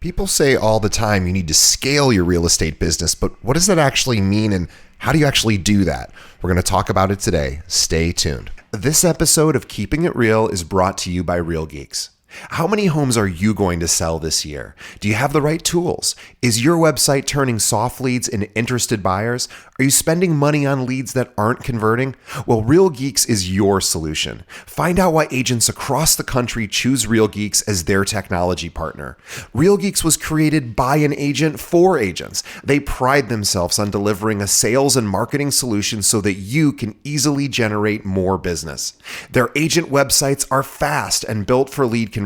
People say all the time you need to scale your real estate business, but what does that actually mean and how do you actually do that? We're going to talk about it today. Stay tuned. This episode of Keeping It Real is brought to you by Real Geeks. How many homes are you going to sell this year? Do you have the right tools? Is your website turning soft leads into interested buyers? Are you spending money on leads that aren't converting? Well, Real Geeks is your solution. Find out why agents across the country choose Real Geeks as their technology partner. Real Geeks was created by an agent for agents. They pride themselves on delivering a sales and marketing solution so that you can easily generate more business. Their agent websites are fast and built for lead conversion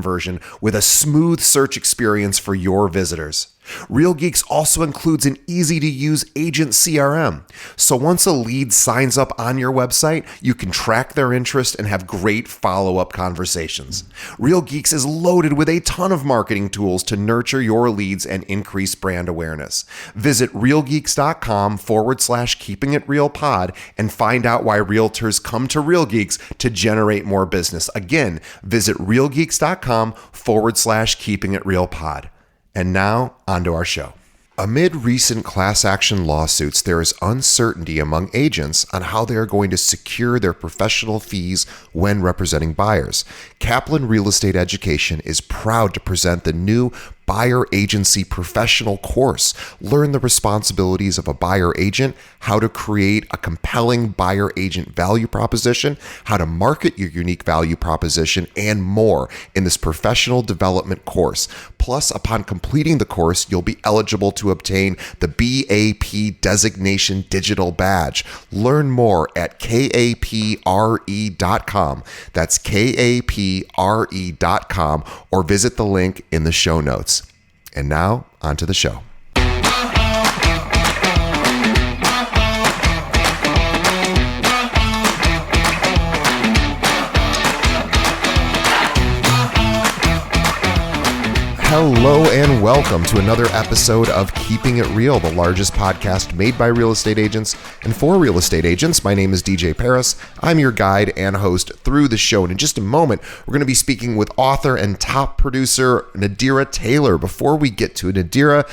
with a smooth search experience for your visitors. Real Geeks also includes an easy-to-use agent CRM. So once a lead signs up on your website, you can track their interest and have great follow-up conversations. Real Geeks is loaded with a ton of marketing tools to nurture your leads and increase brand awareness. Visit realgeeks.com/keepingitrealpod and find out why realtors come to Real Geeks to generate more business. Again, visit realgeeks.com/keepingitrealpod. And now, onto our show. Amid recent class action lawsuits, there is uncertainty among agents on how they are going to secure their professional fees when representing buyers. Kaplan Real Estate Education is proud to present the new Buyer Agency Professional course. Learn the responsibilities of a buyer agent, how to create a compelling buyer agent value proposition, how to market your unique value proposition, and more in this professional development course. Plus, upon completing the course, you'll be eligible to obtain the BAP designation digital badge. Learn more at kapre.com. That's kapre.com, or visit the link in the show notes. And now, onto the show. Hello and welcome to another episode of Keeping It Real, the largest podcast made by real estate agents and for real estate agents. My name is DJ Paris. I'm your guide and host through the show. And in just a moment, we're going to be speaking with author and top producer Nadira Taylor. Before we get to Nadira,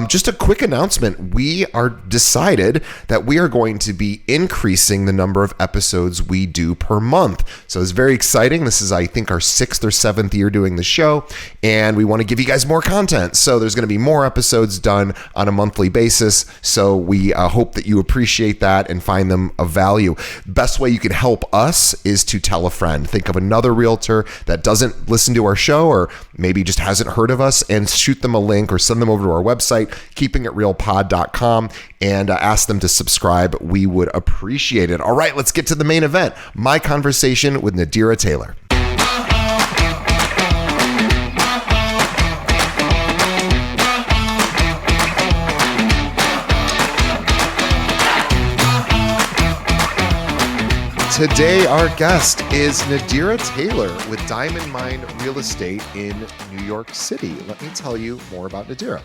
just a quick announcement. We are decided that we are going to be increasing the number of episodes we do per month. So it's very exciting. This is, I think, our 6th or 7th year doing the show, and we want to give you guys more content. So there's going to be more episodes done on a monthly basis. So we hope that you appreciate that and find them of value. Best way you can help us is to tell a friend. Think of another realtor that doesn't listen to our show or maybe just hasn't heard of us, and shoot them a link or send them over to our website, keepingitrealpod.com, and ask them to subscribe. We would appreciate it. All right, let's get to the main event. My conversation with Nadira Taylor. Today, our guest is Nadira Taylor with Diamond Mine Real Estate in New York City. Let me tell you more about Nadira.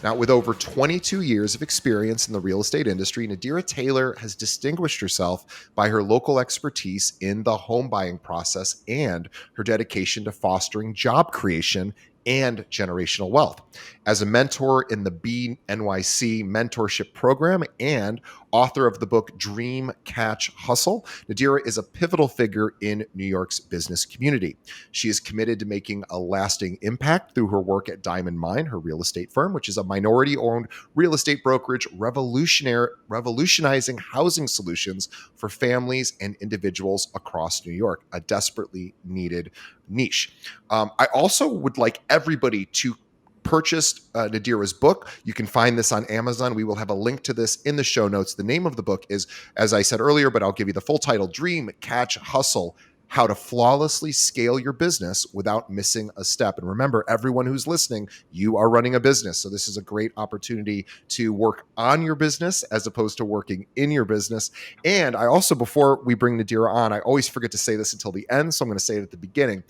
Now, with over 22 years of experience in the real estate industry, Nadira Taylor has distinguished herself by her local expertise in the home buying process and her dedication to fostering job creation and generational wealth. As a mentor in the BNYC mentorship program and author of the book Dream, Catch, Hustle, Nadira is a pivotal figure in New York's business community. She is committed to making a lasting impact through her work at Diamond Mine, her real estate firm, which is a minority-owned real estate brokerage revolutionizing housing solutions for families and individuals across New York, a desperately needed niche. I also would like everybody to purchase Nadira's book. You can find this on Amazon. We will have a link to this in the show notes. The name of the book is, as I said earlier, but I'll give you the full title, Dream, Catch, Hustle: How to Flawlessly Scale Your Business Without Missing a Step. And remember, everyone who's listening, you are running a business. So this is a great opportunity to work on your business as opposed to working in your business. And I also, before we bring Nadira on, I always forget to say this until the end, so I'm going to say it at the beginning.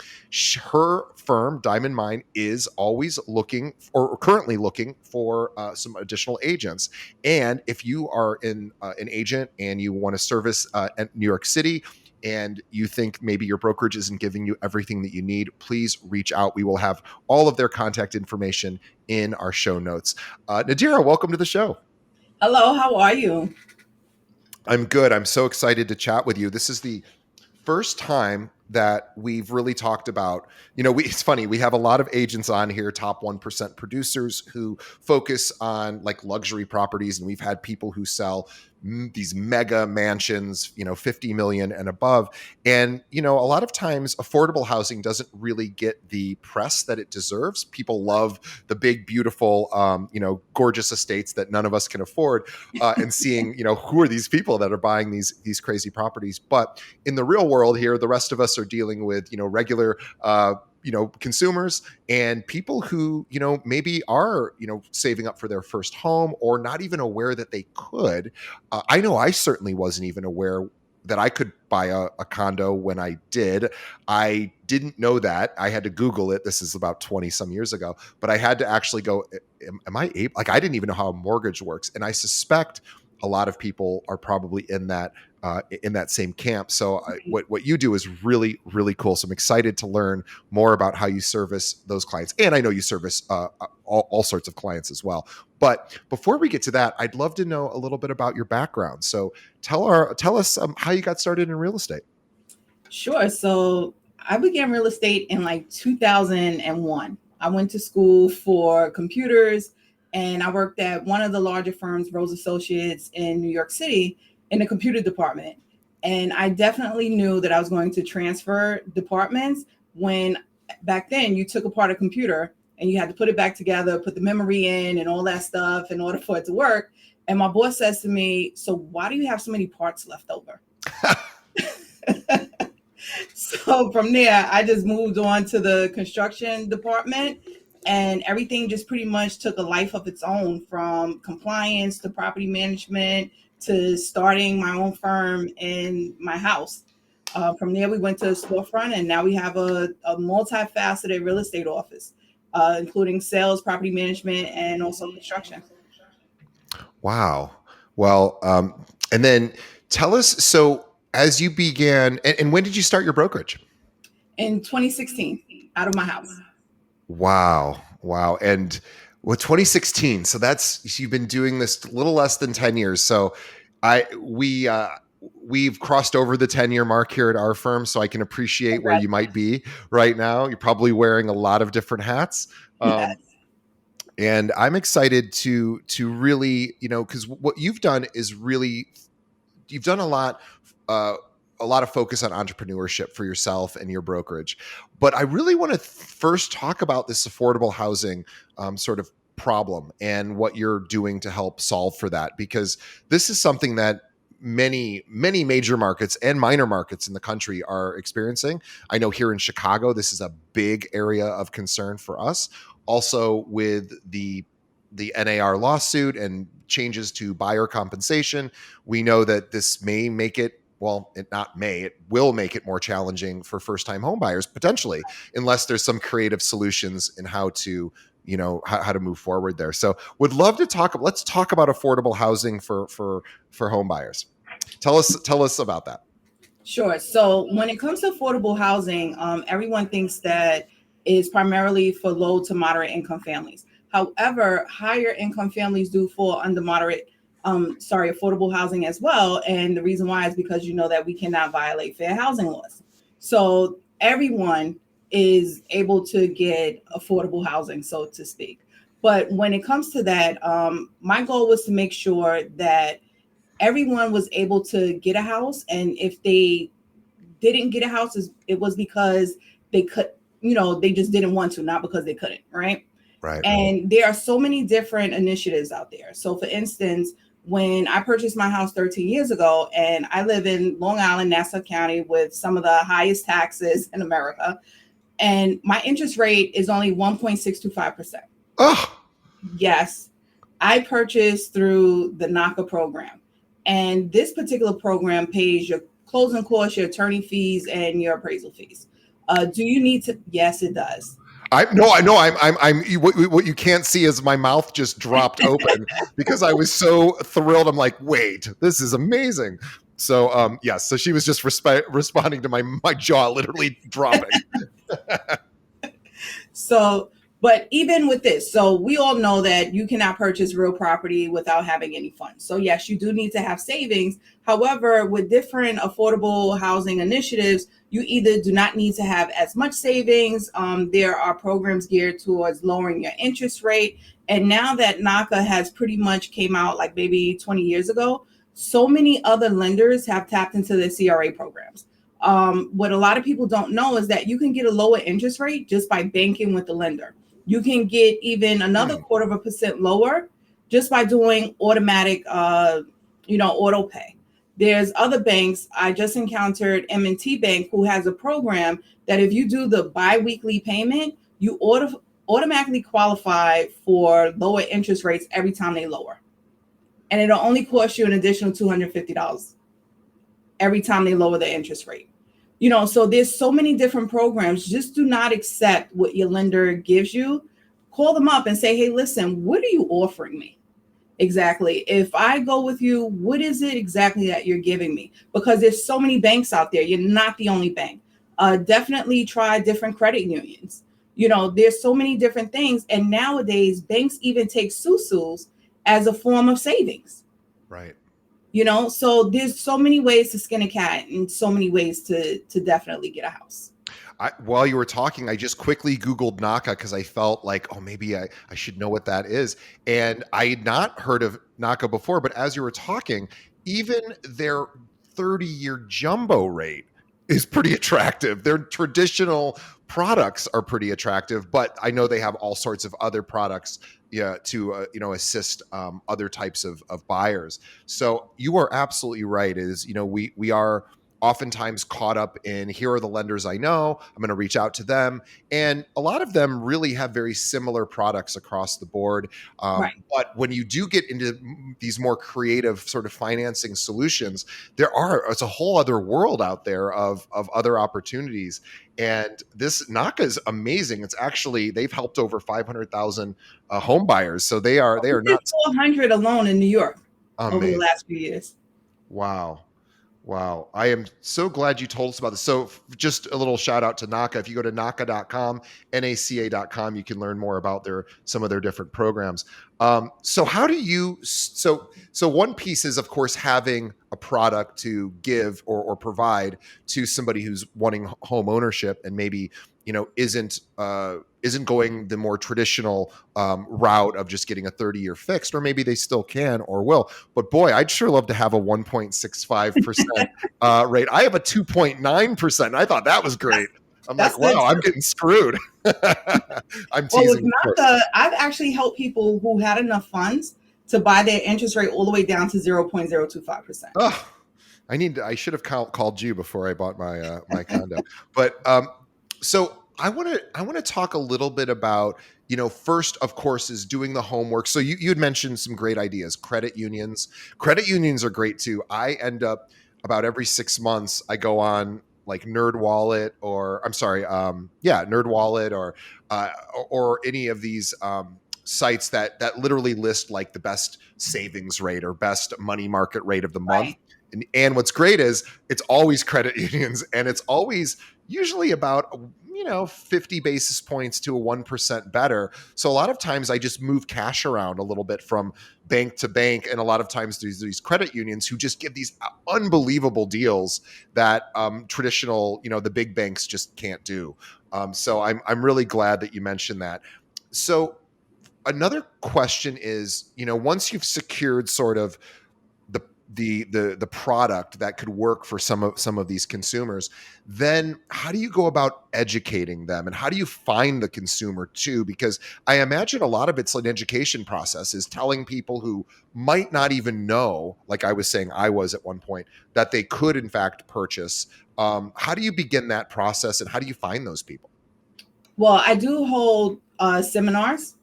Her firm, Diamond Mine, is always looking, or currently looking for some additional agents. And if you are an agent and you want to service New York City, and you think maybe your brokerage isn't giving you everything that you need, please reach out. We will have all of their contact information in our show notes. Nadira, welcome to the show. Hello, how are you? I'm good. I'm so excited to chat with you. This is the first time that we've really talked about, it's funny, we have a lot of agents on here, top 1% producers who focus on like luxury properties, and we've had people who sell these mega mansions, 50 million and above. And a lot of times affordable housing doesn't really get the press that it deserves. People love the big beautiful gorgeous estates that none of us can afford, and seeing who are these people that are buying these crazy properties. But in the real world here, the rest of us are dealing with regular consumers and people who maybe are saving up for their first home, or not even aware that they could. I know I certainly wasn't even aware that I could buy a condo when I did. I didn't know that. I had to Google it. This is about 20 some years ago, but I had to actually go, am I able? Like, I didn't even know how a mortgage works. And I suspect a lot of people are probably in that same camp. So what you do is really, really cool. So I'm excited to learn more about how you service those clients. And I know you service all sorts of clients as well. But before we get to that, I'd love to know a little bit about your background. So tell us how you got started in real estate. Sure. So I began real estate in like 2001. I went to school for computers, and I worked at one of the larger firms, Rose Associates in New York City, in the computer department. And I definitely knew that I was going to transfer departments when back then you took apart a computer and you had to put it back together, put the memory in and all that stuff in order for it to work. And my boss says to me, "So why do you have so many parts left over?" So from there, I just moved on to the construction department, and everything just pretty much took a life of its own, from compliance to property management to starting my own firm in my house. From there, we went to a storefront, and now we have a multifaceted real estate office, including sales, property management, and also construction. Wow. Well, and then tell us, so as you began, and when did you start your brokerage? In 2016, out of my house. Wow. Wow. And 2016. So you've been doing this a little less than 10 years. So we've crossed over the 10-year mark here at our firm. So I can appreciate where you might be right now. You're probably wearing a lot of different hats. Yes. And I'm excited to really, because what you've done is really, you've done a lot of focus on entrepreneurship for yourself and your brokerage. But I really want to first talk about this affordable housing sort of problem and what you're doing to help solve for that, because this is something that many major markets and minor markets in the country are experiencing. I know here in Chicago, this is a big area of concern for us. Also, with the NAR lawsuit and changes to buyer compensation, we know that this may make it, well, it will make it more challenging for first-time home buyers, potentially, unless there's some creative solutions in how to, how to move forward there. So would love to let's talk about affordable housing for home buyers. Tell us about that. Sure. So when it comes to affordable housing, everyone thinks that is primarily for low to moderate income families. However, higher income families do fall under affordable housing as well. And the reason why is because you know that we cannot violate fair housing laws. So everyone is able to get affordable housing, so to speak. But when it comes to that, my goal was to make sure that everyone was able to get a house. And if they didn't get a house, it was because they could, they just didn't want to, not because they couldn't, right? Right. And there are so many different initiatives out there. So for instance, when I purchased my house 13 years ago, and I live in Long Island, Nassau County, with some of the highest taxes in America, and my interest rate is only 1.625%. Oh, Yes, I purchased through the NACA program. And this particular program pays your closing costs, your attorney fees, and your appraisal fees. Do you need to? Yes, it does. I know. What you can't see is my mouth just dropped open because I was so thrilled. I'm like, wait, this is amazing. So yes, so she was just responding to my jaw literally dropping. So, but even with this, so we all know that you cannot purchase real property without having any funds. So yes, you do need to have savings. However, with different affordable housing initiatives, you either do not need to have as much savings. There are programs geared towards lowering your interest rate. And now that NACA has pretty much came out like maybe 20 years ago, so many other lenders have tapped into the CRA programs. What a lot of people don't know is that you can get a lower interest rate just by banking with the lender. You can get even another 0.25% lower just by doing automatic, auto pay. There's other banks. I just encountered M&T Bank, who has a program that if you do the biweekly payment, you automatically qualify for lower interest rates every time they lower. And it'll only cost you an additional $250 every time they lower the interest rate. So there's so many different programs. Just do not accept what your lender gives you. Call them up and say, hey, listen, what are you offering me? Exactly. If I go with you, what is it exactly that you're giving me? Because there's so many banks out there. You're not the only bank. Definitely try different credit unions. There's so many different things. And nowadays, banks even take susus as a form of savings. Right. So there's so many ways to skin a cat and so many ways to definitely get a house. While you were talking, I just quickly Googled NACA because I felt like, oh, maybe I should know what that is. And I had not heard of NACA before, but as you were talking, even their 30-year jumbo rate is pretty attractive. Their traditional products are pretty attractive, but I know they have all sorts of other products to assist other types of buyers. So you are absolutely right. We are oftentimes caught up in, here are the lenders I know, I'm going to reach out to them. And a lot of them really have very similar products across the board. Right. But when you do get into these more creative sort of financing solutions, it's a whole other world out there of other opportunities. And this NACA is amazing. It's actually, they've helped over 500,000 home buyers. So they are not 400 alone in New York amazing. Over the last few years. Wow. I am so glad you told us about this. So just a little shout out to NACA. If you go to NACA.com, NACA.com, you can learn more about some of their different programs. So how do you, so one piece is, of course, having a product to give or provide to somebody who's wanting home ownership and maybe, isn't going the more traditional route of just getting a 30-year fixed, or maybe they still can or will. But boy, I'd sure love to have a 1.65% rate. I have a 2.9%. And I thought that was great. I'm like, wow, I'm getting screwed. I'm teasing. I've actually helped people who had enough funds to buy their interest rate all the way down to 0.025%. Oh, I should have called you before I bought my my condo. But so I want to talk a little bit about, first, of course, is doing the homework. So you had mentioned some great ideas. Credit unions are great too. I end up about every 6 months, I go on like NerdWallet or any of these sites that literally list like the best savings rate or best money market rate of the month. Right. And what's great is it's always credit unions, and it's always usually about 50 basis points to a 1% better. So a lot of times I just move cash around a little bit from bank to bank, and a lot of times there's these credit unions who just give these unbelievable deals that traditional, the big banks just can't do. So I'm really glad that you mentioned that. So another question is, once you've secured sort of the product that could work for some of these consumers, then how do you go about educating them, and how do you find the consumer too? Because I imagine a lot of it's an education process, is telling people who might not even know, like I was saying I was at one point, that they could in fact purchase. How do you begin that process, and how do you find those people? Well, I do hold seminars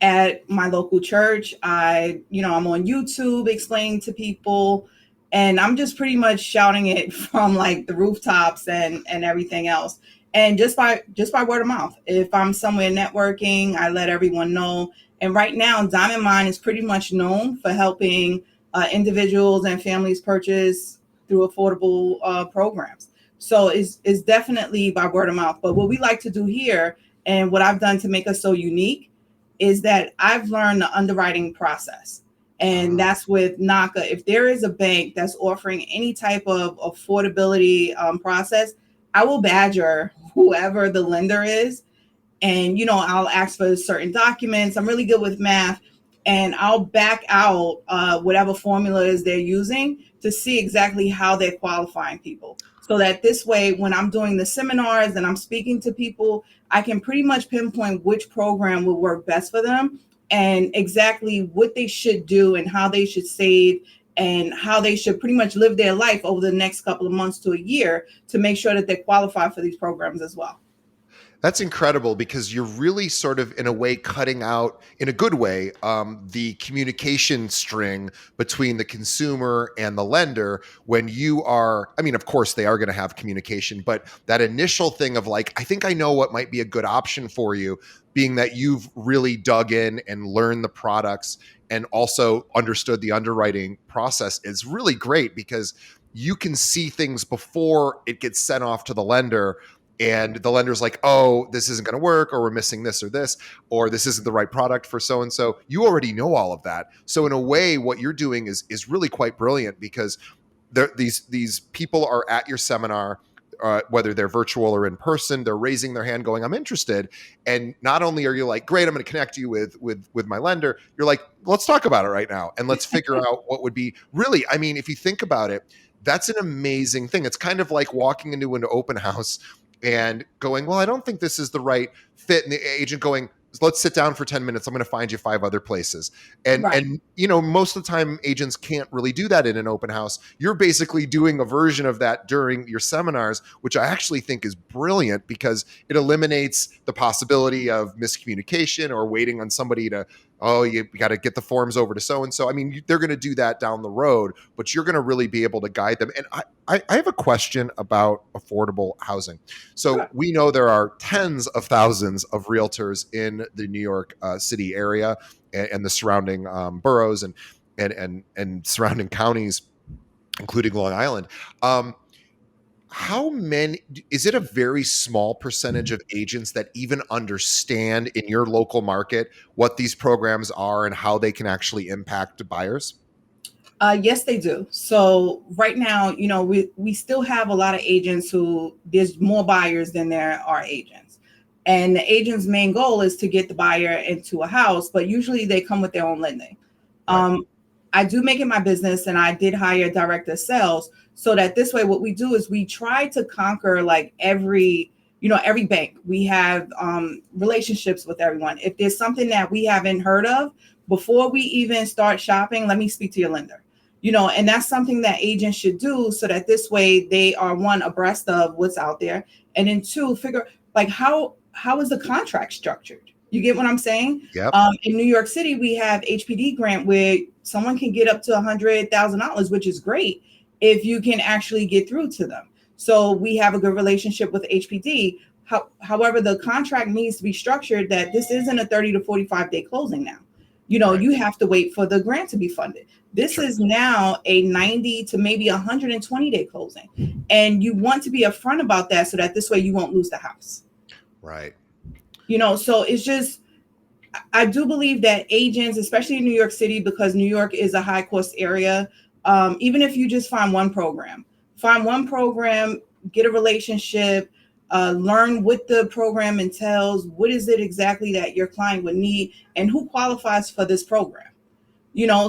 at my local church. I'm on YouTube explaining to people, and I'm just pretty much shouting it from like the rooftops and everything else. And just by word of mouth. If I'm somewhere networking, I let everyone know. And right now, Diamond Mine is pretty much known for helping individuals and families purchase through affordable programs. So it's definitely by word of mouth. But what we like to do here, and what I've done to make us so unique, is that I've learned the underwriting process. And Ah, that's with NACA. If there is a bank that's offering any type of affordability process, I will badger whoever the lender is, and I'll ask for certain documents. I'm really good with math, and I'll back out whatever formulas they're using to see exactly how they're qualifying people, so that this way, when I'm doing the seminars and I'm speaking to people, I can pretty much pinpoint which program will work best for them, and exactly what they should do and how they should save, and how they should pretty much live their life over the next couple of months to a year to make sure that they qualify for these programs as well. that's incredible because you're really sort of, in a way, cutting out, in a good way, the communication string between the consumer and the lender when you are, I mean, of course, they are going to have communication, but that initial thing of like, I think I know what might be a good option for you, being that you've really dug in and learned the products and also understood the underwriting process is really great because you can see things before it gets sent off to the lender, and the lender's like, oh, this isn't going to work, or we're missing this, or this isn't the right product for so and so. You already know all of that. So in a way, what you're doing is really quite brilliant because these people are at your seminar, whether they're virtual or in person. They're raising their hand, going, "I'm interested." And not only are you like, "Great, I'm going to connect you with my lender," you're like, "Let's talk about it right now, and let's figure out what would be really." I mean, if you think about it, that's an amazing thing. It's kind of like walking into an open house and going, "Well, I don't think this is the right fit," and the agent going, "Let's sit down for 10 minutes. I'm going to find you 5 other places." Right. And most of the time agents can't really do that in an open house. You're basically doing a version of that during your seminars, which I actually think is brilliant because it eliminates the possibility of miscommunication or waiting on somebody to, oh, you got to get the forms over to so and so. I mean, they're going to do that down the road, but you're going to really be able to guide them. And I have a question about affordable housing. So Sure. we know there are tens of thousands of realtors in the New York City area and the surrounding boroughs and surrounding counties, including Long Island. Um, how many, is it a very small percentage of agents that even understand in your local market what these programs are and how they can actually impact buyers? Yes, they do. So right now, we still have a lot of agents who there's more buyers than there are agents. And the agent's main goal is to get the buyer into a house, but usually they come with their own lending. Right. Um, I do make it my business, and I did hire a director of sales, so that this way, what we do is we try to conquer like every bank. We have relationships with everyone. If there's something that we haven't heard of before we even start shopping, let me speak to your lender. And that's something that agents should do, so that this way they are, one, abreast of what's out there, and then two, figure like how is the contract structured. You get what I'm saying? Yep. In New York City, we have HPD grant where someone can get up to $100,000, which is great if you can actually get through to them. So we have a good relationship with HPD. However, the contract needs to be structured that this isn't a 30 to 45-day closing now. Right. You have to wait for the grant to be funded. This Sure. is now a 90 to maybe 120-day closing. And you want to be upfront about that, so that this way you won't lose the house. Right. So it's just, I do believe that agents, especially in New York City, because New York is a high cost area, even if you just find one program, get a relationship, learn what the program entails, what is it exactly that your client would need, and who qualifies for this program.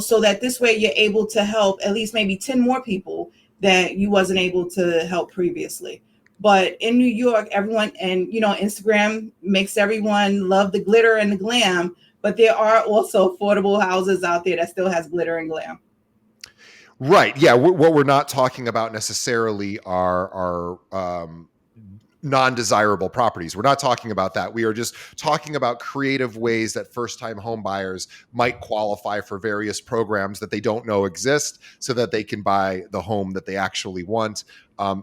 So that this way you're able to help at least maybe 10 more people that you wasn't able to help previously. But in New York, everyone, and Instagram makes everyone love the glitter and the glam, but there are also affordable houses out there that still has glitter and glam. Right. Yeah. What we're not talking about necessarily are non-desirable properties. We're not talking about that. We are just talking about creative ways that first-time home buyers might qualify for various programs that they don't know exist, so that they can buy the home that they actually want.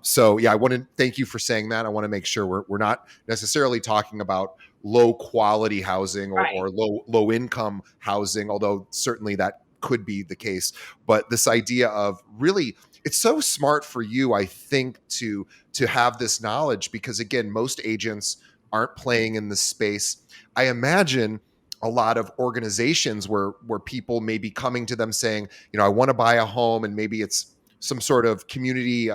So yeah, I want to thank you for saying that. I want to make sure we're not necessarily talking about low quality housing Right. or low income housing, although certainly that could be the case. But this idea of really it's so smart for you, I think, to have this knowledge because again, most agents aren't playing in this space. I imagine a lot of organizations where people may be coming to them saying, I want to buy a home, and maybe it's some sort of community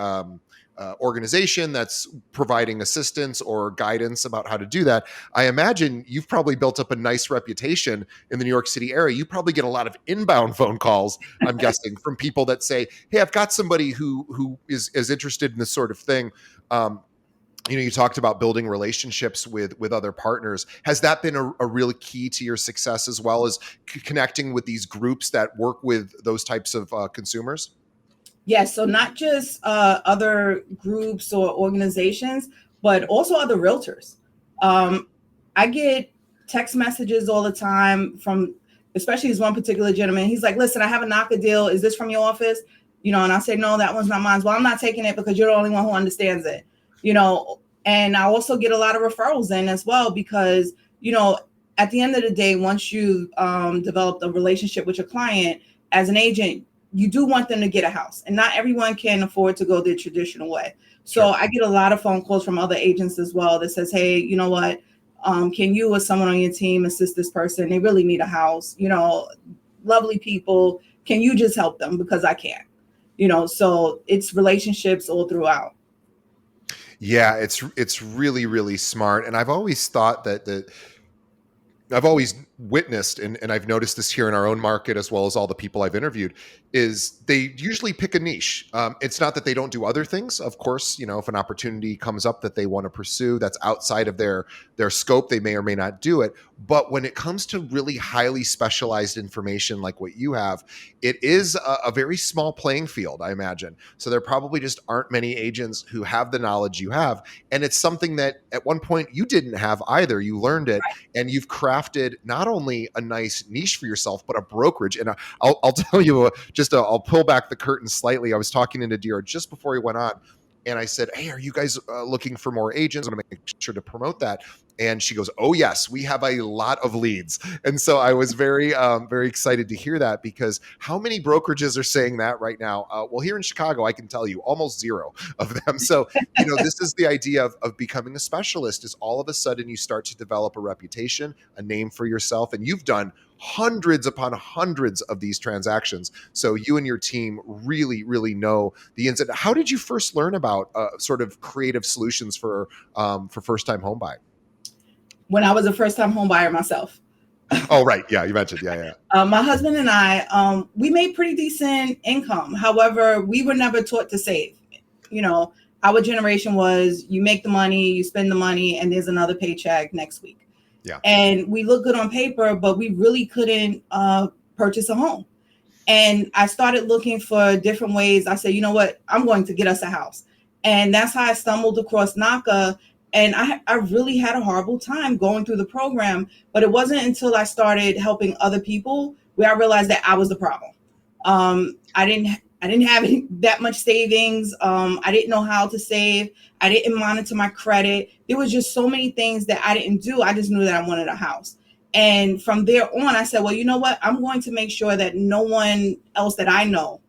organization that's providing assistance or guidance about how to do that. I imagine you've probably built up a nice reputation in the New York City area. You probably get a lot of inbound phone calls, I'm guessing, from people that say, "Hey, I've got somebody who is interested in this sort of thing." Um, you talked about building relationships with other partners. Has that been a real key to your success, as well as connecting with these groups that work with those types of consumers? Yes, so not just other groups or organizations, but also other realtors. I get text messages all the time from, especially this one particular gentleman. He's like, "Listen, I have a knocker deal. Is this from your office?" And I say, "No, that one's not mine." "Well, I'm not taking it because you're the only one who understands it." And I also get a lot of referrals in as well because, at the end of the day, once you've developed a relationship with your client as an agent, you do want them to get a house, and not everyone can afford to go the traditional way. So Sure. I get a lot of phone calls from other agents as well that says, "Hey, you know what? Can you or someone on your team assist this person? They really need a house. Lovely people. Can you just help them because I can't?" So it's relationships all throughout. Yeah, it's really, really smart. And I've always thought that I've always witnessed, and I've noticed this here in our own market as well as all the people I've interviewed, is they usually pick a niche. It's not that they don't do other things. Of course, if an opportunity comes up that they want to pursue that's outside of their scope, they may or may not do it. But when it comes to really highly specialized information like what you have, it is a very small playing field, I imagine. So there probably just aren't many agents who have the knowledge you have. And it's something that at one point you didn't have either. You learned it, and you've crafted not only a nice niche for yourself, but a brokerage. And I'll tell you, I'll pull back the curtain slightly. I was talking to Nadira just before he went on, and I said, "Hey, are you guys looking for more agents? I'm going to make sure to promote that." And she goes, "Oh yes, we have a lot of leads." And so I was very excited to hear that, because how many brokerages are saying that right now? Well, here in Chicago, I can tell you almost zero of them. So this is the idea of becoming a specialist. Is all of a sudden you start to develop a reputation, a name for yourself, and you've done hundreds upon hundreds of these transactions. So you and your team really, really know the ins and outs. How did you first learn about sort of creative solutions for first-time home buying? When I was a first-time home buyer myself. Oh, right. Yeah, you mentioned. Yeah. My husband and I, we made pretty decent income. However, we were never taught to save. Our generation was, you make the money, you spend the money, and there's another paycheck next week. Yeah. And we look good on paper, but we really couldn't purchase a home. And I started looking for different ways. I said, "You know what? I'm going to get us a house." And that's how I stumbled across NACA. And I really had a horrible time going through the program, but it wasn't until I started helping other people where I realized that I was the problem. I didn't have that much savings. I didn't know how to save. I didn't monitor my credit. There was just so many things that I didn't do. I just knew that I wanted a house. And from there on, I said, "Well, you know what? I'm going to make sure that no one else that I know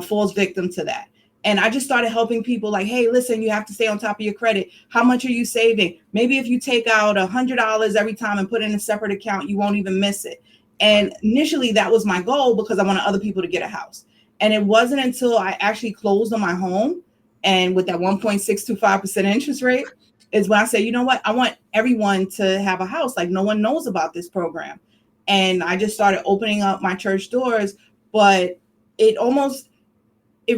falls victim to that." And I just started helping people like, "Hey, listen, you have to stay on top of your credit. How much are you saving? Maybe if you take out $100 every time and put in a separate account, you won't even miss it." And initially that was my goal because I wanted other people to get a house. And it wasn't until I actually closed on my home, and with that 1.625% interest rate, is when I say, "You know what? I want everyone to have a house. Like, no one knows about this program." And I just started opening up my church doors, but it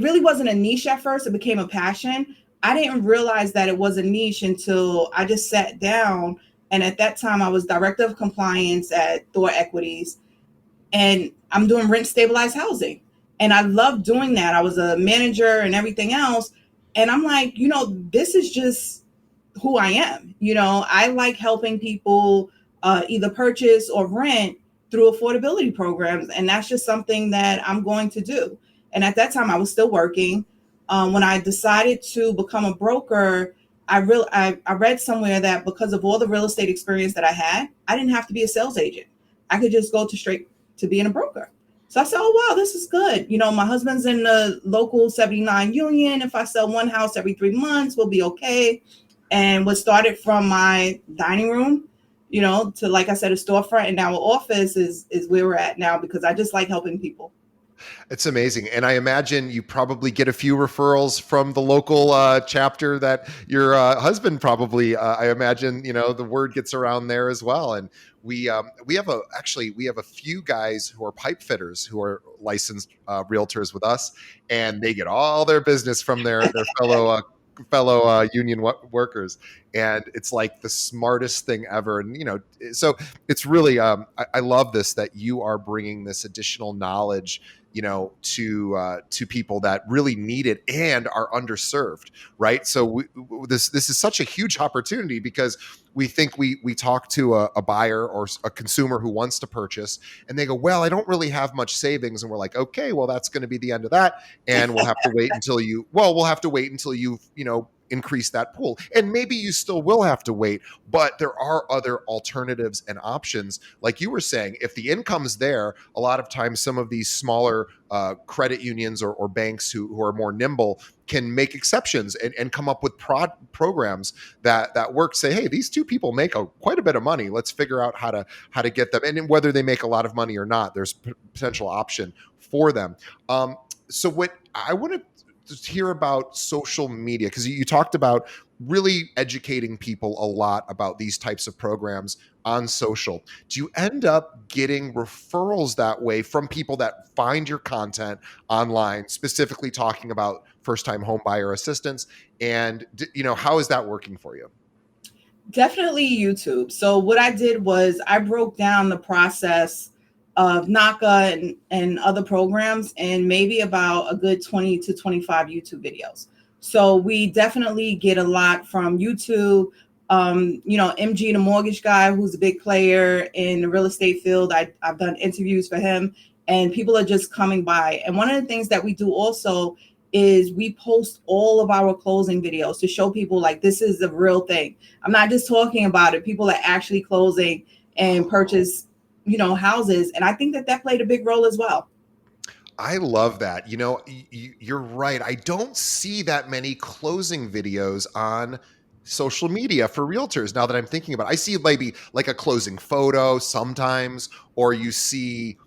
really wasn't a niche at first. It became a passion. I didn't realize that it was a niche until I just sat down. And at that time, I was director of compliance at Thor Equities, and I'm doing rent stabilized housing. And I love doing that. I was a manager and everything else. And I'm like, this is just who I am. I like helping people either purchase or rent through affordability programs. And that's just something that I'm going to do. And at that time I was still working. When I decided to become a broker, I read somewhere that because of all the real estate experience that I had, I didn't have to be a sales agent. I could just go straight to being a broker. So I said, oh, wow, this is good. You know, my husband's in the local 79 union. If I sell one house every 3 months, we'll be okay. And what started from my dining room, you know, to, like I said, a storefront and now an office is where we're at now, because I just like helping people. It's amazing. And I imagine you probably get a few referrals from the local chapter that your husband probably, I imagine, the word gets around there as well. And we have we have a few guys who are pipe fitters who are licensed realtors with us, and they get all their business from their fellow union workers, and it's like the smartest thing ever. And so it's really I love this, that you are bringing this additional knowledge to people that really need it and are underserved, right? So this is such a huge opportunity, because we think we talk to a buyer or a consumer who wants to purchase, and they go, well, I don't really have much savings, and we're like, okay, well, that's going to be the end of that, and we'll have to wait until you've increase that pool, and maybe you still will have to wait, but there are other alternatives and options. Like you were saying, if the income's there, a lot of times some of these smaller credit unions or banks who are more nimble can make exceptions and come up with programs that work. Say, hey, these two people make quite a bit of money. Let's figure out how to get them, and whether they make a lot of money or not, there's potential option for them. So what I want to hear about social media, because you talked about really educating people a lot about these types of programs on social. Do you end up getting referrals that way from people that find your content online, specifically talking about first-time home buyer assistance? And how is that working for you? Definitely YouTube. So what I did was I broke down the process of NACA and other programs and maybe about a good 20 to 25 YouTube videos. So we definitely get a lot from YouTube. MG, the mortgage guy, who's a big player in the real estate field. I've done interviews for him, and people are just coming by. And one of the things that we do also is we post all of our closing videos to show people, like, this is the real thing. I'm not just talking about it. People are actually closing and purchase, houses. And I think that played a big role as well. I love that. You're right. I don't see that many closing videos on social media for realtors now that I'm thinking about it. I see maybe like a closing photo sometimes, or you see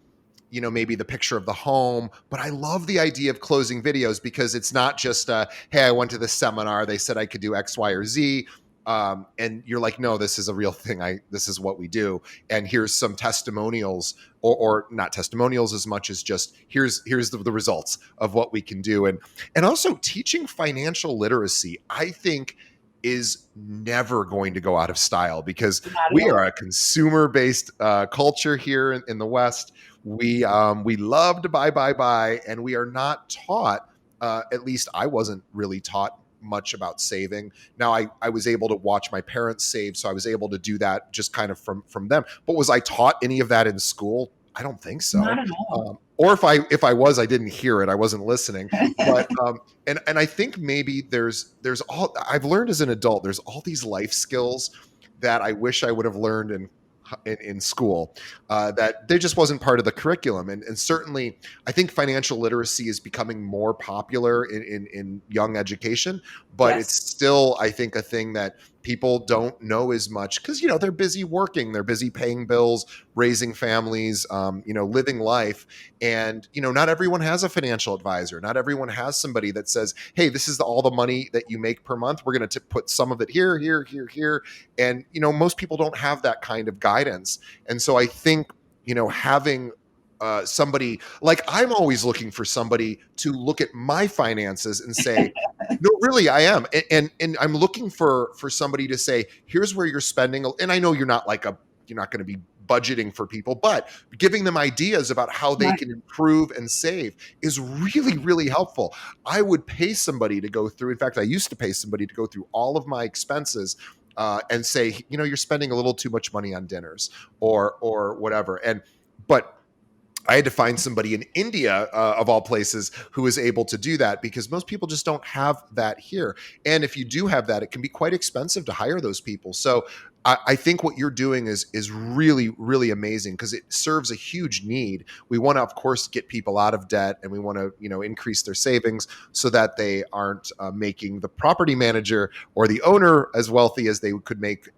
maybe the picture of the home. But I love the idea of closing videos, because it's not just hey, I went to this seminar, they said I could do X, Y, or Z. And you're like, no, this is a real thing. This is what we do. And here's some testimonials, or not testimonials as much as just here's the results of what we can do. And also teaching financial literacy, I think, is never going to go out of style, because we are a consumer-based culture here in the West. We love to buy, and we are not taught. At least I wasn't really taught much about saving. Now I was able to watch my parents save, so I was able to do that just kind of from them. But was I taught any of that in school? I don't think Not so. at all. Or if I was, I didn't hear it. I wasn't listening. But and I think maybe there's all I've learned as an adult. There's all these life skills that I wish I would have learned in school, that there just wasn't part of the curriculum. And certainly, I think financial literacy is becoming more popular in young education, but Yes. it's still, I think, a thing that people don't know as much, because they're busy working, they're busy paying bills, raising families, living life. And not everyone has a financial advisor. Not everyone has somebody that says, hey, this is all the money that you make per month, we're going to put some of it here, here, here, here. And most people don't have that kind of guidance. And so I think having somebody, like, I'm always looking for somebody to look at my finances and say, no, really, I am. And I'm looking for somebody to say, here's where you're spending. And I know you're not going to be budgeting for people, but giving them ideas about how they Right. can improve and save is really, really helpful. I would pay somebody to go through. In fact, I used to pay somebody to go through all of my expenses, and say, you're spending a little too much money on dinners or whatever. But I had to find somebody in India, of all places, who is able to do that, because most people just don't have that here. And if you do have that, it can be quite expensive to hire those people. So I think what you're doing is really, really amazing because it serves a huge need. We want to, of course, get people out of debt, and we want to, increase their savings so that they aren't making the property manager or the owner as wealthy as they could make,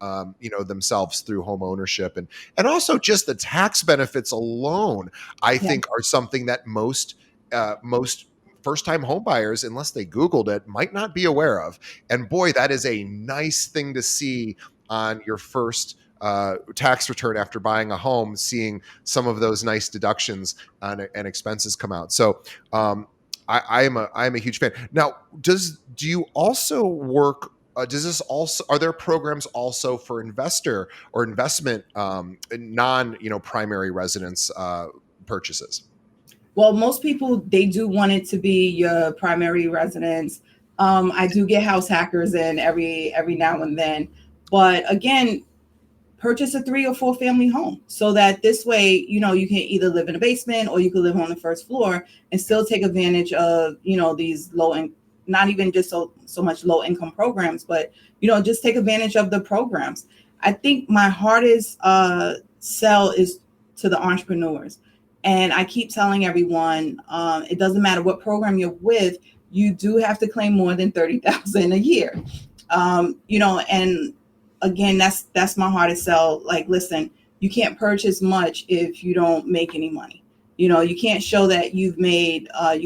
themselves through home ownership, and also just the tax benefits alone. I Yeah. think are something that most first-time home buyers, unless they Googled it, might not be aware of. And boy, that is a nice thing to see on your first tax return after buying a home, seeing some of those nice deductions and expenses come out. So I am a huge fan. Now, do you also work? Does this also are there programs also for investor or investment non primary residence purchases? Well, most people, they do want it to be your primary residence. I do get house hackers in every now and then, but again, purchase a 3 or 4 family home so that this way, you can either live in a basement or you can live on the first floor and still take advantage of, these low and not even just so much low income programs, but just take advantage of the programs. I think my hardest sell is to the entrepreneurs. And I keep telling everyone, it doesn't matter what program you're with, you do have to claim more than 30,000 a year. And again, that's my hardest sell. Like, listen, you can't purchase much if you don't make any money. You can't show that you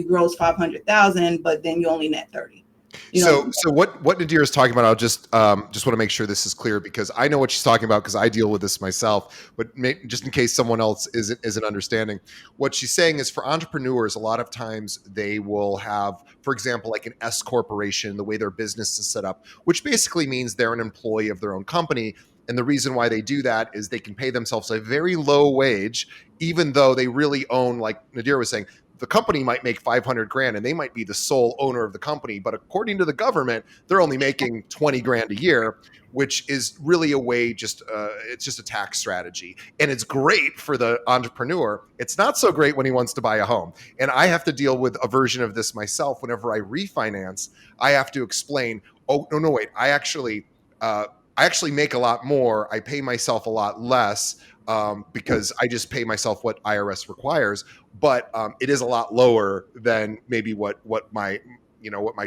gross 500,000, but then you only net 30. So what Nadira is talking about, I'll just want to make sure this is clear because I know what she's talking about because I deal with this myself. But just in case someone else isn't understanding, what she's saying is for entrepreneurs, a lot of times they will have, for example, like an S corporation, the way their business is set up, which basically means they're an employee of their own company. And the reason why they do that is they can pay themselves a very low wage, even though they really own, like Nadira was saying, the company might make 500 grand and they might be the sole owner of the company. But according to the government, they're only making 20 grand a year, which is really a way it's just a tax strategy. And it's great for the entrepreneur. It's not so great when he wants to buy a home. And I have to deal with a version of this myself. Whenever I refinance, I have to explain, oh, no, wait, I actually make a lot more. I pay myself a lot less. Because I just pay myself what IRS requires, but it is a lot lower than maybe what my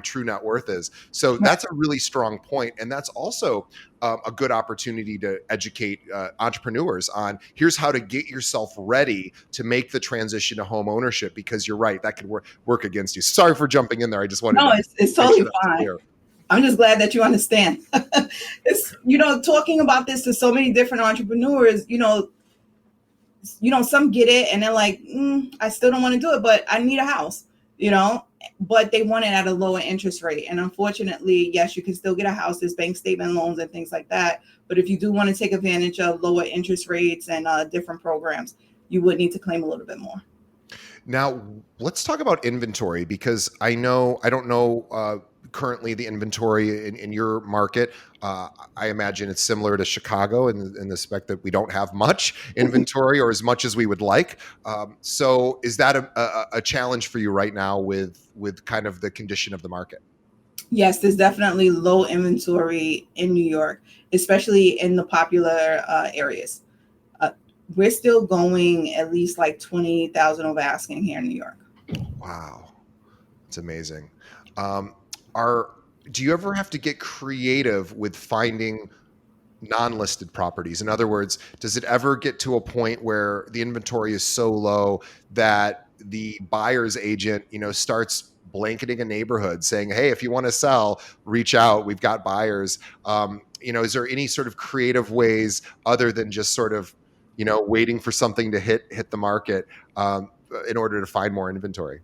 true net worth is. So that's a really strong point, and that's also a good opportunity to educate entrepreneurs on here's how to get yourself ready to make the transition to home ownership. Because you're right, that could work against you. Sorry for jumping in there. I just wanted No, to it's make totally sure that was fine. clear. I'm just glad that you understand. It's, talking about this to so many different entrepreneurs, some get it and they're like, I still don't want to do it, but I need a house, but they want it at a lower interest rate. And unfortunately, yes, you can still get a house. There's bank statement loans and things like that. But if you do want to take advantage of lower interest rates and different programs, you would need to claim a little bit more. Now, let's talk about inventory because I don't know currently the inventory in your market. I imagine it's similar to Chicago in the respect that we don't have much inventory or as much as we would like. So is that a challenge for you right now with kind of the condition of the market? Yes, there's definitely low inventory in New York, especially in the popular areas. We're still going at least like 20,000 over asking here in New York. Wow, it's amazing. Um, are Do you ever have to get creative with finding non-listed properties? In other words, does it ever get to a point where the inventory is so low that the buyer's agent, starts blanketing a neighborhood saying, "Hey, if you want to sell, reach out. We've got buyers." Is there any sort of creative ways other than just sort of, waiting for something to hit the market in order to find more inventory?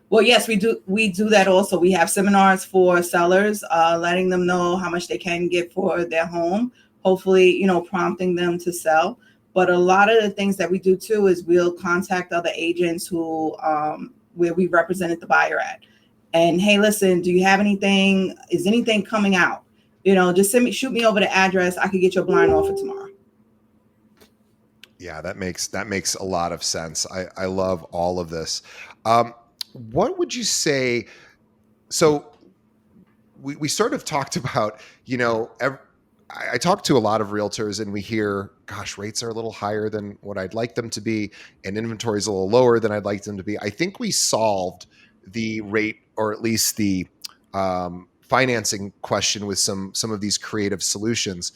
Well, yes, we do. We do that also. We have seminars for sellers, letting them know how much they can get for their home. Hopefully, prompting them to sell. But a lot of the things that we do too is we'll contact other agents who where we represented the buyer at, and hey, listen, do you have anything? Is anything coming out? Just shoot me over the address. I could get your blind offer tomorrow. Yeah, that makes a lot of sense. I love all of this. What would you say? So we sort of talked about, I talk to a lot of realtors and we hear, gosh, rates are a little higher than what I'd like them to be, and inventory is a little lower than I'd like them to be. I think we solved the rate, or at least the financing question, with some of these creative solutions.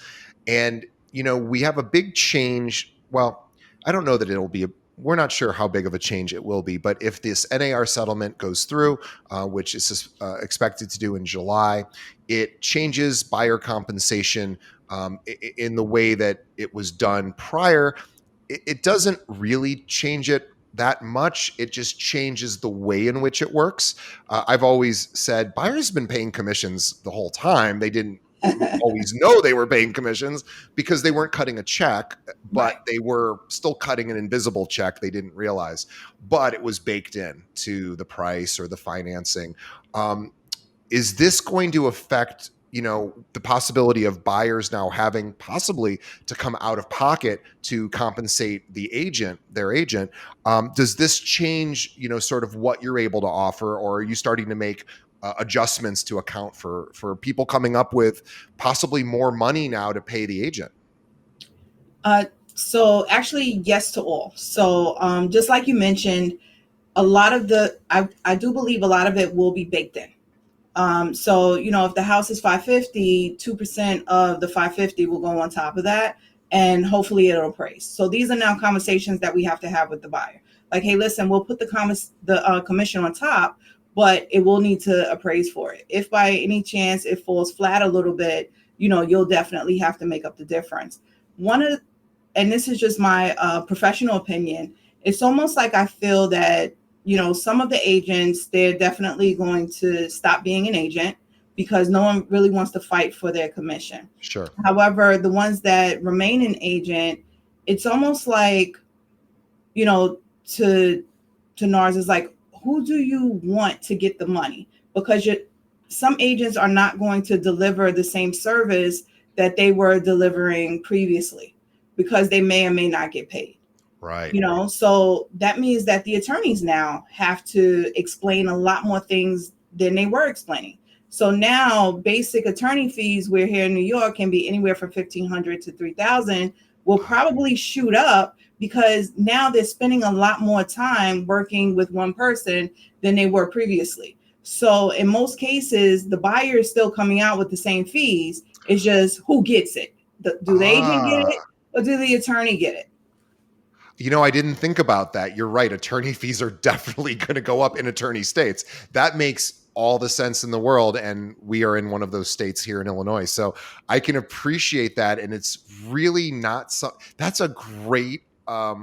And we have a big change. Well, I don't know that it'll be. We're not sure how big of a change it will be, but if this NAR settlement goes through, which is expected to do in July, it changes buyer compensation in the way that it was done prior. It doesn't really change it that much. It just changes the way in which it works. I've always said buyers have been paying commissions the whole time. They didn't always know they were paying commissions because they weren't cutting a check, but Right. they were still cutting an invisible check they didn't realize. But it was baked in to the price or the financing. Is this going to affect the possibility of buyers now having possibly to come out of pocket to compensate their agent? Does this change sort of what you're able to offer, or are you starting to make adjustments to account for people coming up with possibly more money now to pay the agent? Uh, so actually, yes to all. So just like you mentioned, a lot of I do believe a lot of it will be baked in. So, if the house is 550, 2% of the 550 will go on top of that, and hopefully it'll appraise. So these are now conversations that we have to have with the buyer. Like, hey, listen, we'll put the commission on top, but it will need to appraise for it. If by any chance it falls flat a little bit, you'll definitely have to make up the difference. One of And this is just my professional opinion, it's almost like I feel that, some of the agents, they're definitely going to stop being an agent because no one really wants to fight for their commission. Sure. However, the ones that remain an agent, it's almost like, you know, to NARS is like, who do you want to get the money? Because some agents are not going to deliver the same service that they were delivering previously because they may or may not get paid. Right. So that means that the attorneys now have to explain a lot more things than they were explaining. So now basic attorney fees, we're here in New York, can be anywhere from 1,500 to 3,000, will probably shoot up because now they're spending a lot more time working with one person than they were previously. So in most cases, the buyer is still coming out with the same fees. It's just who gets it. Do the agent get Ah, it or do the attorney get it? I didn't think about that. You're right. Attorney fees are definitely going to go up in attorney states. That makes all the sense in the world. And we are in one of those states here in Illinois. So I can appreciate that. And it's really not that's a great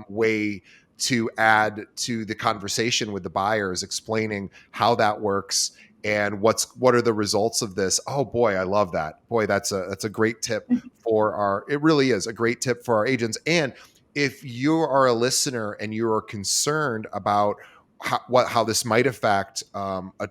way to add to the conversation with the buyers, explaining how that works and what are the results of this. Oh boy, I love that. Boy, that's a great tip it really is a great tip for our agents. And if you are a listener and you are concerned about how this might affect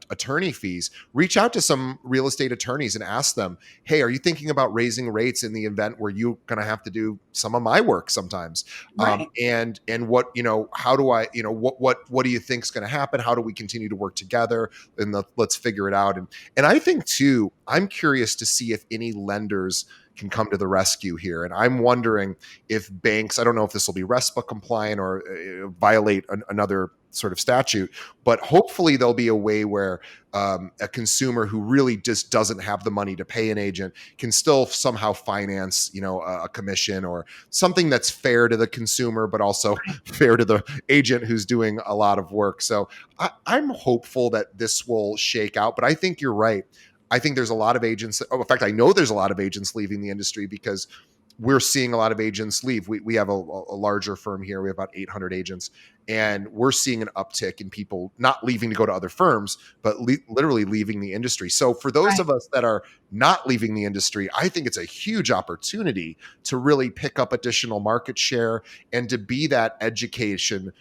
attorney fees, reach out to some real estate attorneys and ask them, hey, are you thinking about raising rates in the event where you're going to have to do some of my work sometimes? Right. And what, how do I, what do you think is going to happen? How do we continue to work together? And let's figure it out. And I think too, I'm curious to see if any lenders can come to the rescue here. And I'm wondering if banks, I don't know if this will be RESPA compliant or violate another sort of statute, but hopefully there'll be a way where a consumer who really just doesn't have the money to pay an agent can still somehow finance, a commission or something that's fair to the consumer, but also fair to the agent who's doing a lot of work. So I'm hopeful that this will shake out, but I think you're right. I think there's a lot of agents. In fact, I know there's a lot of agents leaving the industry because we're seeing a lot of agents leave. We have a larger firm here. We have about 800 agents, and we're seeing an uptick in people not leaving to go to other firms, but literally leaving the industry. So for those of us that are not leaving the industry, I think it's a huge opportunity to really pick up additional market share and to be that education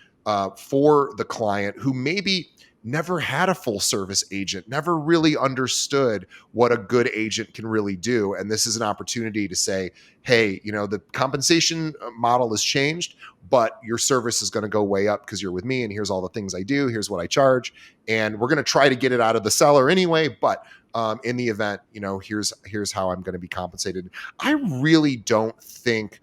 for the client who maybe never had a full service agent, never really understood what a good agent can really do. And this is an opportunity to say, hey, the compensation model has changed, but your service is going to go way up because you're with me. And here's all the things I do. Here's what I charge. And we're going to try to get it out of the seller anyway. But in the event, here's how I'm going to be compensated. I really don't think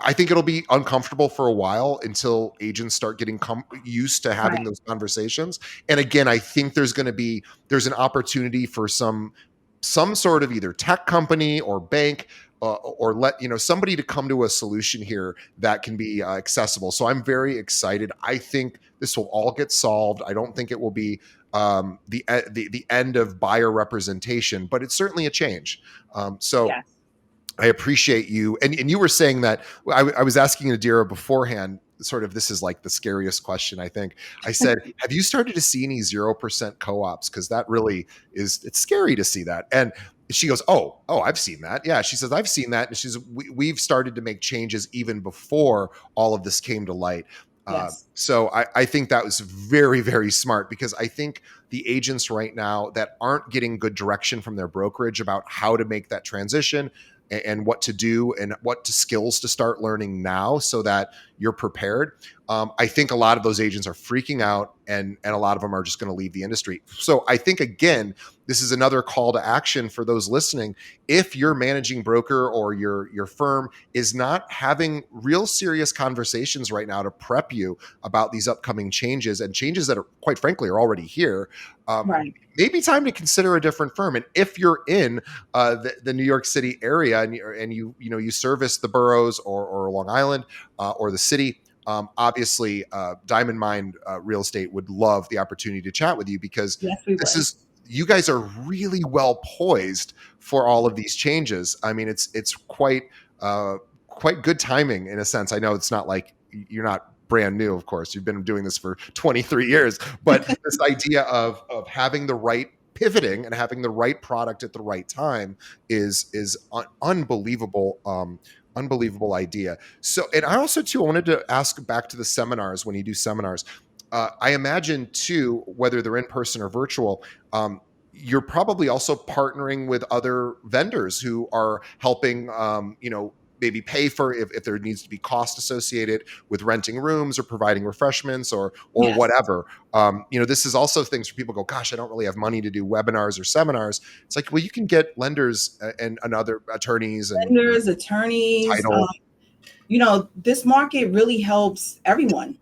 I think it'll be uncomfortable for a while until agents start getting used to having Right. those conversations. And again, I think there's an opportunity for some sort of either tech company or bank or let somebody to come to a solution here that can be accessible. So I'm very excited. I think this will all get solved. I don't think it will be the end of buyer representation, but it's certainly a change. So Yes. I appreciate you. And you were saying that I was asking Nadira beforehand, sort of, this is like the scariest question, I think. I said, have you started to see any 0% co-ops? Because that really it's scary to see that. And she goes, oh, I've seen that. Yeah. She says, I've seen that. And she says, we've started to make changes even before all of this came to light. Yes. So I think that was very, very smart, because I think the agents right now that aren't getting good direction from their brokerage about how to make that transition and what to do and what skills to start learning now so that you're prepared. I think a lot of those agents are freaking out, and a lot of them are just going to leave the industry. So I think, again, this is another call to action for those listening. If your managing broker or your firm is not having real serious conversations right now to prep you about these upcoming changes, and changes that are, quite frankly, are already here, Right. maybe time to consider a different firm. And if you're in the New York City area and you service the boroughs or Long Island or the city, obviously Diamond Mine Real Estate would love the opportunity to chat with you, because Yes, we would. you guys are really well poised for all of these changes. I mean, it's quite good timing in a sense. I know it's not like you're not brand new, of course. You've been doing this for 23 years, but this idea of having the right pivoting and having the right product at the right time is unbelievable. Unbelievable idea. So, and I also too, I wanted to ask back to the seminars. When you do seminars, I imagine too, whether they're in person or virtual, you're probably also partnering with other vendors who are helping, maybe pay for if there needs to be cost associated with renting rooms or providing refreshments or Yes. whatever. This is also things where people go, gosh, I don't really have money to do webinars or seminars. It's like, well, you can get lenders and other attorneys and Lenders, attorneys, title. this market really helps everyone.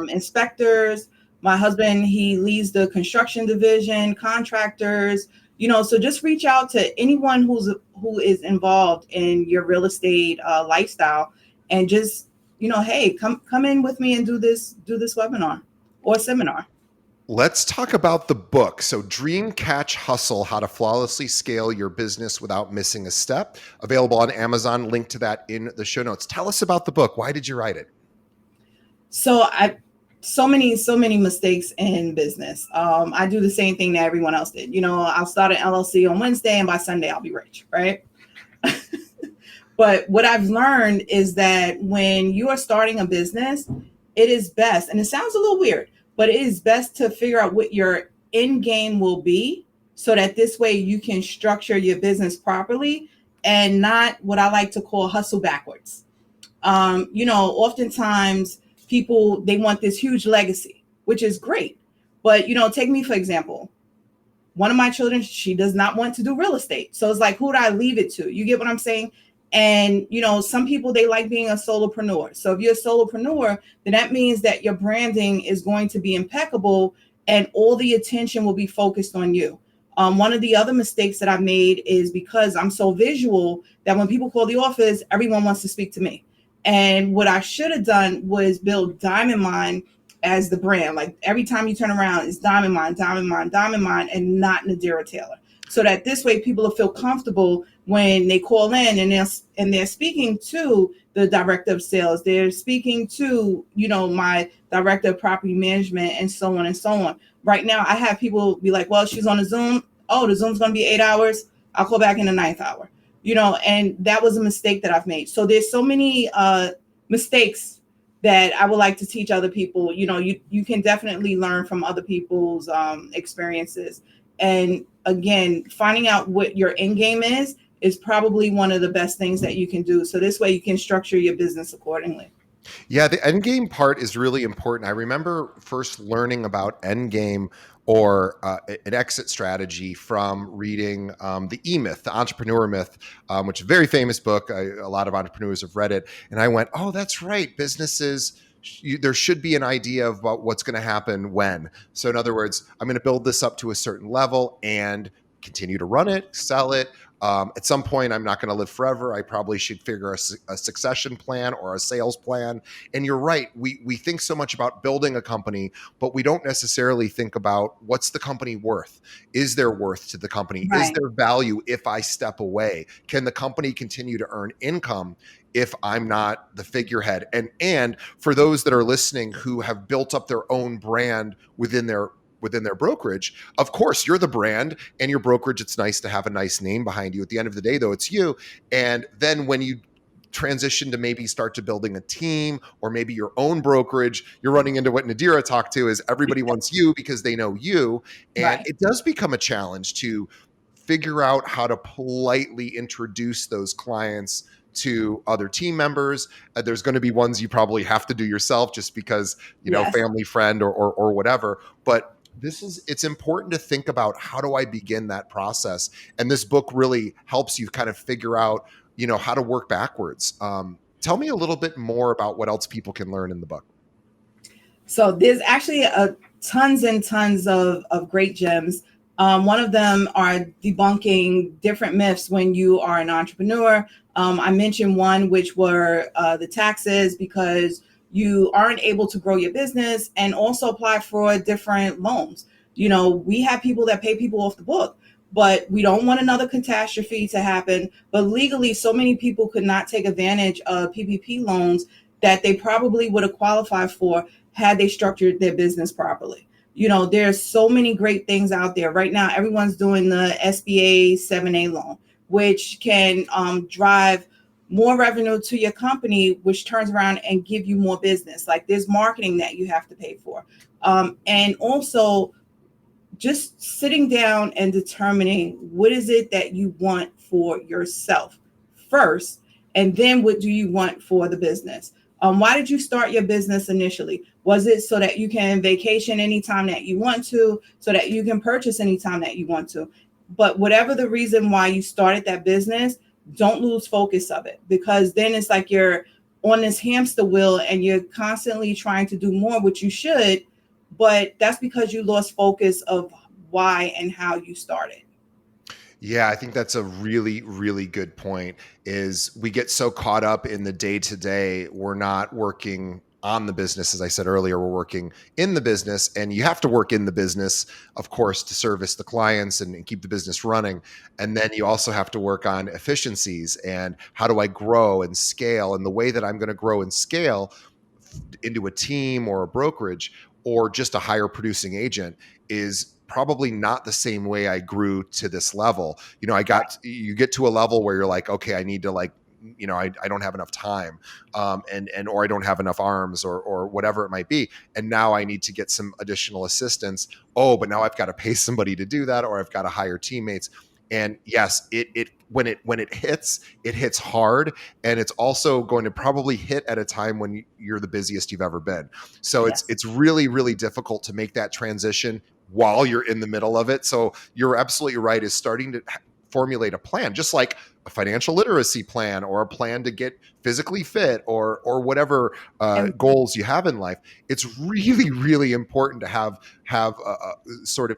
Inspectors, my husband, he leads the construction division, contractors, so just reach out to anyone who is involved in your real estate lifestyle, and just, hey, come in with me and do this webinar or seminar. Let's talk about the book. So, Dream, Catch, Hustle: How to Flawlessly Scale Your Business Without Missing a Step. Available on Amazon. Link to that in the show notes. Tell us about the book. Why did you write it? So many mistakes in business. I do the same thing that everyone else did. I'll start an LLC on Wednesday, and by Sunday I'll be rich, right? But what I've learned is that when you are starting a business, it is best, and it sounds a little weird, but it is best to figure out what your end game will be, so that this way you can structure your business properly and not what I like to call hustle backwards. Oftentimes people, they want this huge legacy, which is great. But, take me, for example. One of my children, she does not want to do real estate. So it's like, who do I leave it to? You get what I'm saying? And, some people, they like being a solopreneur. So if you're a solopreneur, then that means that your branding is going to be impeccable and all the attention will be focused on you. One of the other mistakes that I've made is because I'm so visual that when people call the office, everyone wants to speak to me. And what I should have done was build Diamond Mine as the brand. Like every time you turn around, it's Diamond Mine, Diamond Mine, Diamond Mine, and not Nadira Taylor. So that this way people will feel comfortable when they call in and they're speaking to the director of sales. They're speaking to, my director of property management, and so on and so on. Right now, I have people be like, well, she's on a Zoom. Oh, the Zoom's going to be 8 hours. I'll call back in the 9th hour. And that was a mistake that I've made. So there's so many mistakes that I would like to teach other people. You can definitely learn from other people's experiences. And again, finding out what your end game is probably one of the best things that you can do. So this way you can structure your business accordingly. Yeah, the end game part is really important. I remember first learning about end game or an exit strategy from reading the E Myth, the Entrepreneur Myth, which is a very famous book. A lot of entrepreneurs have read it, and I went, "Oh, that's right. Businesses." There should be an idea about what's going to happen when. So, in other words, I'm going to build this up to a certain level and continue to run it, sell it. At some point, I'm not going to live forever. I probably should figure a succession plan or a sales plan. And you're right. We think so much about building a company, but we don't necessarily think about what's the company worth? Is there worth to the company? Is Right. there value if I step away? Can the company continue to earn income if I'm not the figurehead? And for those that are listening who have built up their own brand within their brokerage, of course you're the brand and your brokerage, it's nice to have a nice name behind you. At the end of the day though, it's you. And then when you transition to maybe start to building a team or maybe your own brokerage, you're running into what Nadira talked to is everybody wants you because they know you. And Right. it does become a challenge to figure out how to politely introduce those clients to other team members. There's going to be ones you probably have to do yourself just because, Yes. family friend or whatever. But it's important to think about, how do I begin that process? And this book really helps you kind of figure out, how to work backwards. Tell me a little bit more about what else people can learn in the book. So there's actually tons and tons of great gems. One of them are debunking different myths when you are an entrepreneur. I mentioned one, which were the taxes, because you aren't able to grow your business and also apply for different loans. We have people that pay people off the book, but we don't want another catastrophe to happen. But legally, so many people could not take advantage of PPP loans that they probably would have qualified for had they structured their business properly. There's so many great things out there right now. Everyone's doing the SBA 7A loan, which can drive more revenue to your company, which turns around and give you more business. Like, there's marketing that you have to pay for. And also just sitting down and determining what is it that you want for yourself first, and then what do you want for the business. Why did you start your business initially? Was it so that you can vacation anytime that you want to, so that you can purchase anytime that you want to? But whatever the reason why you started that business, don't lose focus of it, because then it's like you're on this hamster wheel and you're constantly trying to do more, which you should, but that's because you lost focus of why and how you started. Yeah, I think that's a really, really good point. Is we get so caught up in the day to day, we're not working on the business. As I said earlier, we're working in the business, and you have to work in the business, of course, to service the clients and keep the business running. And then you also have to work on efficiencies and how do I grow and scale. And the way that I'm going to grow and scale into a team or a brokerage or just a higher producing agent is probably not the same way I grew to this level. You get to a level where you're like, okay, I need to I don't have enough time, or I don't have enough arms or whatever it might be. And now I need to get some additional assistance. Oh, but now I've got to pay somebody to do that, or I've got to hire teammates. And yes, it when it hits hard, and it's also going to probably hit at a time when you're the busiest you've ever been. So Yes. it's really, really difficult to make that transition while you're in the middle of it. So you're absolutely right, is starting to formulate a plan, just like a financial literacy plan or a plan to get physically fit or whatever And goals you have in life. It's really, really important to have a sort of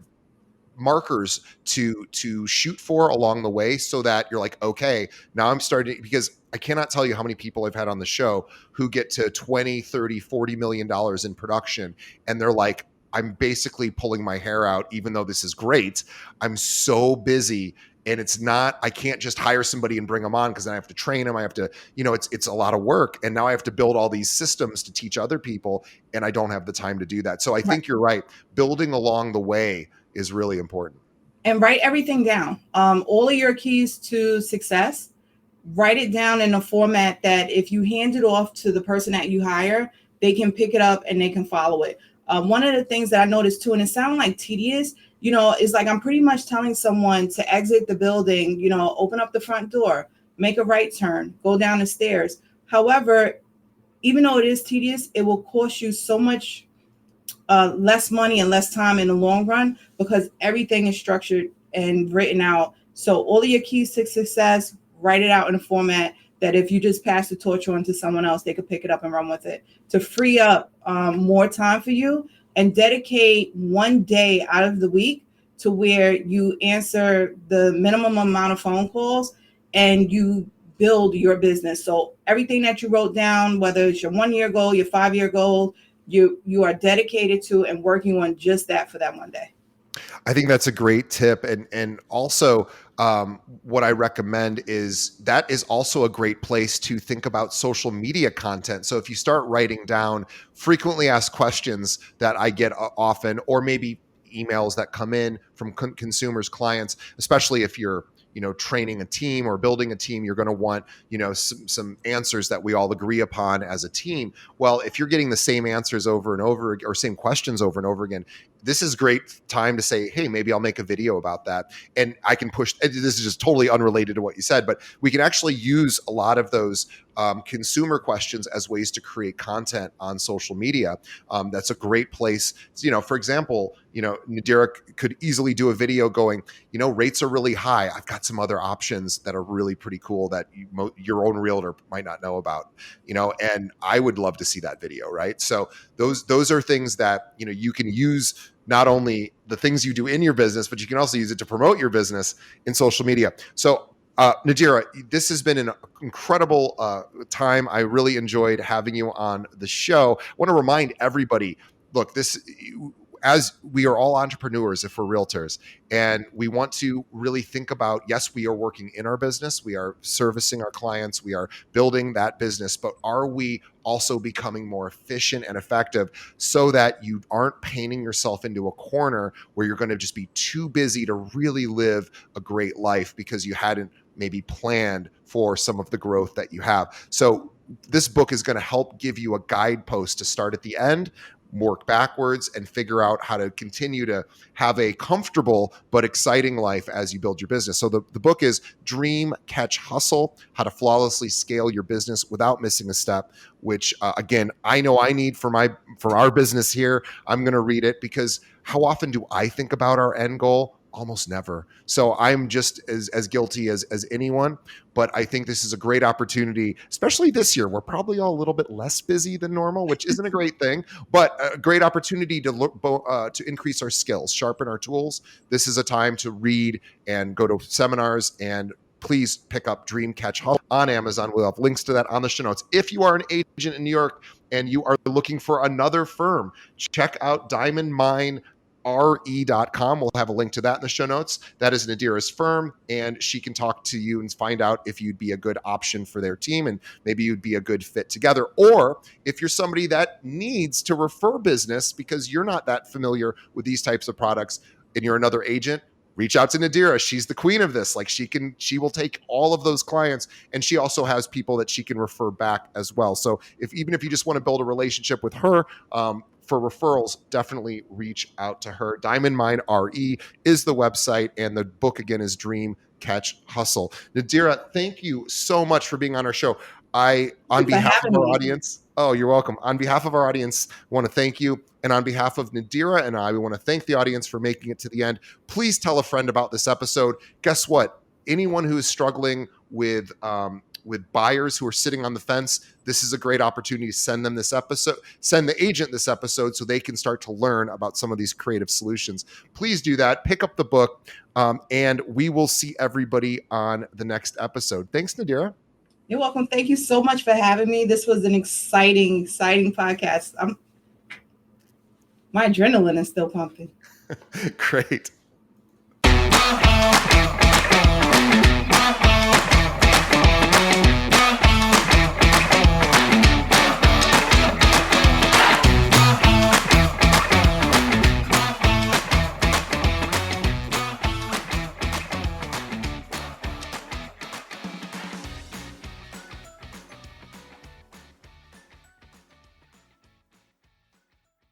markers to shoot for along the way, so that you're like, okay, now I'm starting, because I cannot tell you how many people I've had on the show who get to 20, 30, 40 million dollars in production, and they're like, I'm basically pulling my hair out, even though this is great. I'm so busy, and I can't just hire somebody and bring them on, because then I have to train them. I have to, it's a lot of work. And now I have to build all these systems to teach other people, and I don't have the time to do that. So I right. think you're right. Building along the way is really important. And write everything down. All of your keys to success, write it down in a format that if you hand it off to the person that you hire, they can pick it up and they can follow it. One of the things that I noticed too, and it sounded like tedious, is like I'm pretty much telling someone to exit the building, open up the front door, make a right turn, go down the stairs. However, even though it is tedious, it will cost you so much less money and less time in the long run because everything is structured and written out. So all of your keys to success, write it out in a format that if you just pass the torch on to someone else, they could pick it up and run with it to free up more time for you and dedicate one day out of the week to where you answer the minimum amount of phone calls and you build your business. So everything that you wrote down, whether it's your 1 year goal, your 5 year goal, you are dedicated to and working on just that for that one day. I think that's a great tip. And also what I recommend is that is also a great place to think about social media content. So if you start writing down frequently asked questions that I get often, or maybe emails that come in from consumers, clients, especially if you're training a team or building a team, you're going to want, some answers that we all agree upon as a team. Well, if you're getting the same answers over and over, or same questions over and over again, this is great time to say, hey, maybe I'll make a video about that. And I can push, this is just totally unrelated to what you said, but we can actually use a lot of those consumer questions as ways to create content on social media. That's a great place. For example, Nadira could easily do a video going, rates are really high. I've got some other options that are really pretty cool that your own realtor might not know about, and I would love to see that video, right? So those are things that, you can use not only the things you do in your business, but you can also use it to promote your business in social media. So Nadira, this has been an incredible time. I really enjoyed having you on the show. I want to remind everybody, look, as we are all entrepreneurs, if we're realtors, and we want to really think about, yes, we are working in our business, we are servicing our clients, we are building that business, but are we also becoming more efficient and effective so that you aren't painting yourself into a corner where you're going to just be too busy to really live a great life because you hadn't maybe planned for some of the growth that you have. So this book is going to help give you a guidepost to start at the end, work backwards, and figure out how to continue to have a comfortable but exciting life as you build your business. So the book is Dream, Catch, Hustle: How to Flawlessly Scale Your Business Without Missing a Step, which again, I know I need for our business here. I'm going to read it because how often do I think about our end goal? Almost never. So I'm just as guilty as anyone, but I think this is a great opportunity, especially this year. We're probably all a little bit less busy than normal, which isn't a great thing, but a great opportunity to look to increase our skills, sharpen our tools. This is a time to read and go to seminars, and please pick up Dream, Catch, Hustle on Amazon. We'll have links to that on the show notes. If you are an agent in New York and you are looking for another firm, check out Diamond Mine re.com. We'll have a link to that in the show notes. That is Nadira's firm, and she can talk to you and find out if you'd be a good option for their team and maybe you'd be a good fit together. Or if you're somebody that needs to refer business because you're not that familiar with these types of products and you're another agent, reach out to Nadira. She's the queen of this. Like she will take all of those clients, and she also has people that she can refer back as well. So even if you just want to build a relationship with her, for referrals, definitely reach out to her. Diamond Mine RE is the website, and the book again is Dream, Catch, Hustle. Nadira, thank you so much for being on our show. On behalf of our audience, oh, you're welcome. On behalf of our audience, I want to thank you. And on behalf of Nadira and I, we want to thank the audience for making it to the end. Please tell a friend about this episode. Guess what? Anyone who is struggling with buyers who are sitting on the fence, this is a great opportunity to send them this episode, send the agent this episode so they can start to learn about some of these creative solutions. Please do that. Pick up the book, and we will see everybody on the next episode. Thanks, Nadira. You're welcome. Thank you so much for having me. This was an exciting podcast. My adrenaline is still pumping. Great.